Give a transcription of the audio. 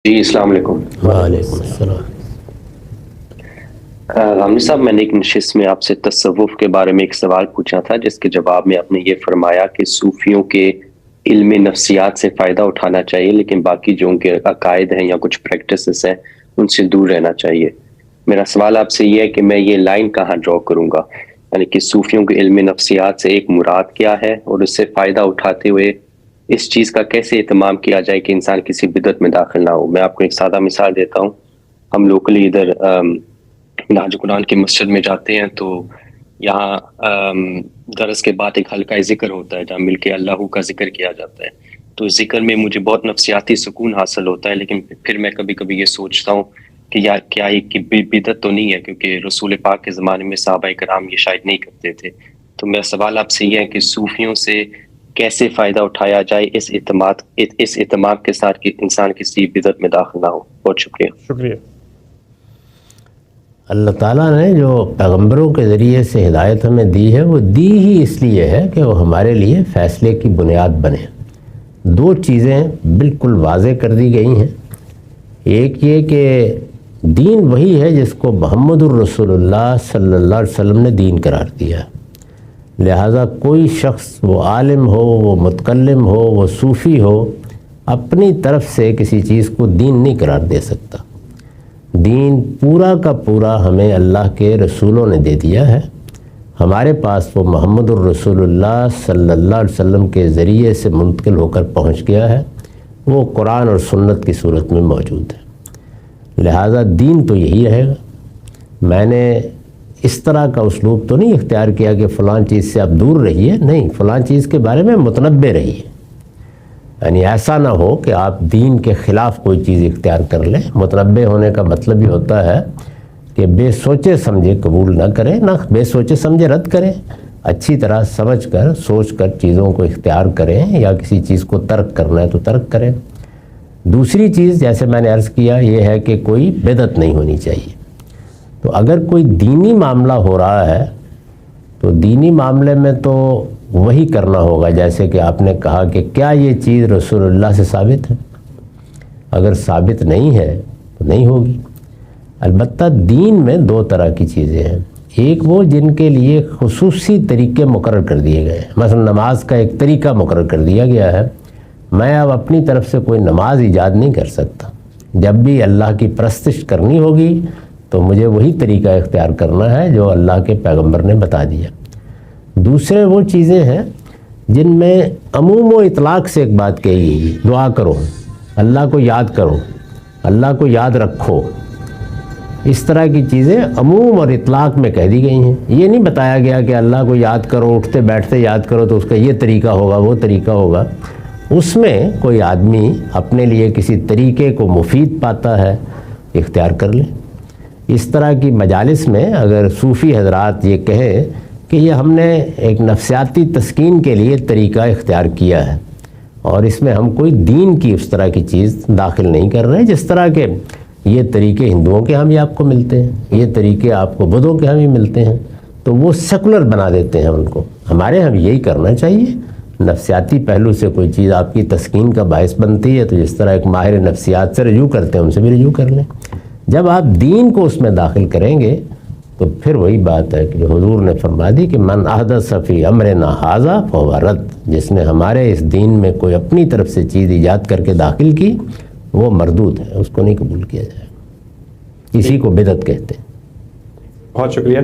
جی السلام علیکم۔ وعلیکم السلام۔ غامدی صاحب، میں نے ایک نشست میں آپ سے تصوف کے بارے میں ایک سوال پوچھا تھا، جس کے جواب میں آپ نے یہ فرمایا کہ صوفیوں کے علم نفسیات سے فائدہ اٹھانا چاہیے، لیکن باقی جو ان کے عقائد ہیں یا کچھ پریکٹسز ہیں ان سے دور رہنا چاہیے۔ میرا سوال آپ سے یہ ہے کہ میں یہ لائن کہاں ڈرا کروں گا، یعنی کہ صوفیوں کے علم نفسیات سے ایک مراد کیا ہے، اور اس سے فائدہ اٹھاتے ہوئے اس چیز کا کیسے اہتمام کیا جائے کہ انسان کسی بدعت میں داخل نہ ہو۔ میں آپ کو ایک سادہ مثال دیتا ہوں۔ ہم لوکلی ادھر ناج قرآن کی مسجد میں جاتے ہیں، تو یہاں درس کے بعد ایک حلقہ ذکر ہوتا ہے جہاں مل کے اللہ کا ذکر کیا جاتا ہے۔ تو اس ذکر میں مجھے بہت نفسیاتی سکون حاصل ہوتا ہے، لیکن پھر میں کبھی کبھی یہ سوچتا ہوں کہ یا کیا یہ بدعت تو نہیں ہے، کیونکہ رسول پاک کے زمانے میں صحابہ کرام یہ شاید نہیں کرتے تھے۔ تو میرا سوال آپ سے یہ ہے کہ صوفیوں سے کیسے فائدہ اٹھایا جائے اس اعتماد کے ساتھ کہ انسان کسی بدعت میں داخل نہ ہو۔ بہت شکریہ۔ اللہ تعالیٰ نے جو پیغمبروں کے ذریعے سے ہدایت ہمیں دی ہے، وہ دی ہی اس لیے ہے کہ وہ ہمارے لیے فیصلے کی بنیاد بنے۔ دو چیزیں بالکل واضح کر دی گئی ہیں۔ ایک یہ کہ دین وہی ہے جس کو محمد الرسول اللہ صلی اللہ علیہ وسلم نے دین قرار دیا، لہٰذا کوئی شخص، وہ عالم ہو، وہ متکلم ہو، وہ صوفی ہو، اپنی طرف سے کسی چیز کو دین نہیں قرار دے سکتا۔ دین پورا کا پورا ہمیں اللہ کے رسولوں نے دے دیا ہے، ہمارے پاس وہ محمد الرسول اللہ صلی اللہ علیہ وسلم کے ذریعے سے منتقل ہو کر پہنچ گیا ہے، وہ قرآن اور سنت کی صورت میں موجود ہے۔ لہٰذا دین تو یہی رہے گا۔ میں نے اس طرح کا اسلوب تو نہیں اختیار کیا کہ فلاں چیز سے آپ دور رہیے، نہیں، فلاں چیز کے بارے میں متنبع رہیے۔ یعنی ایسا نہ ہو کہ آپ دین کے خلاف کوئی چیز اختیار کر لیں۔ متنبع ہونے کا مطلب یہ ہوتا ہے کہ بے سوچے سمجھے قبول نہ کریں، نہ بے سوچے سمجھے رد کریں، اچھی طرح سمجھ کر سوچ کر چیزوں کو اختیار کریں، یا کسی چیز کو ترک کرنا ہے تو ترک کریں۔ دوسری چیز، جیسے میں نے عرض کیا، یہ ہے کہ کوئی بدعت نہیں ہونی چاہیے۔ تو اگر کوئی دینی معاملہ ہو رہا ہے تو دینی معاملے میں تو وہی کرنا ہوگا، جیسے کہ آپ نے کہا کہ کیا یہ چیز رسول اللہ سے ثابت ہے؟ اگر ثابت نہیں ہے تو نہیں ہوگی۔ البتہ دین میں دو طرح کی چیزیں ہیں، ایک وہ جن کے لیے خصوصی طریقے مقرر کر دیے گئے ہیں، مثلا نماز کا ایک طریقہ مقرر کر دیا گیا ہے، میں اب اپنی طرف سے کوئی نماز ایجاد نہیں کر سکتا۔ جب بھی اللہ کی پرستش کرنی ہوگی تو مجھے وہی طریقہ اختیار کرنا ہے جو اللہ کے پیغمبر نے بتا دیا۔ دوسرے وہ چیزیں ہیں جن میں عموم و اطلاق سے ایک بات کہی گئی، دعا کرو، اللہ کو یاد کرو، اللہ کو یاد رکھو، اس طرح کی چیزیں عموم اور اطلاق میں کہہ دی گئی ہیں۔ یہ نہیں بتایا گیا کہ اللہ کو یاد کرو، اٹھتے بیٹھتے یاد کرو تو اس کا یہ طریقہ ہوگا، وہ طریقہ ہوگا۔ اس میں کوئی آدمی اپنے لیے کسی طریقے کو مفید پاتا ہے، اختیار کر لے۔ اس طرح کی مجالس میں اگر صوفی حضرات یہ کہیں کہ یہ ہم نے ایک نفسیاتی تسکین کے لیے طریقہ اختیار کیا ہے، اور اس میں ہم کوئی دین کی اس طرح کی چیز داخل نہیں کر رہے، جس طرح کے یہ طریقے ہندوؤں کے ہاں بھی آپ کو ملتے ہیں، یہ طریقے آپ کو بدھوں کے ہاں بھی ملتے ہیں، تو وہ سیکولر بنا دیتے ہیں ان کو۔ ہمارے ہاں یہی کرنا چاہیے۔ نفسیاتی پہلو سے کوئی چیز آپ کی تسکین کا باعث بنتی ہے تو جس طرح ایک ماہر نفسیات سے رجوع کرتے ہیں، ان سے بھی رجوع کر لیں۔ جب آپ دین کو اس میں داخل کریں گے تو پھر وہی بات ہے کہ جو حضور نے فرما دی کہ من احدث فی امرنا ھذا فہو رد، جس نے ہمارے اس دین میں کوئی اپنی طرف سے چیز ایجاد کر کے داخل کی، وہ مردود ہے، اس کو نہیں قبول کیا جائے۔ اسی کو بدعت کہتے ہیں۔ بہت شکریہ۔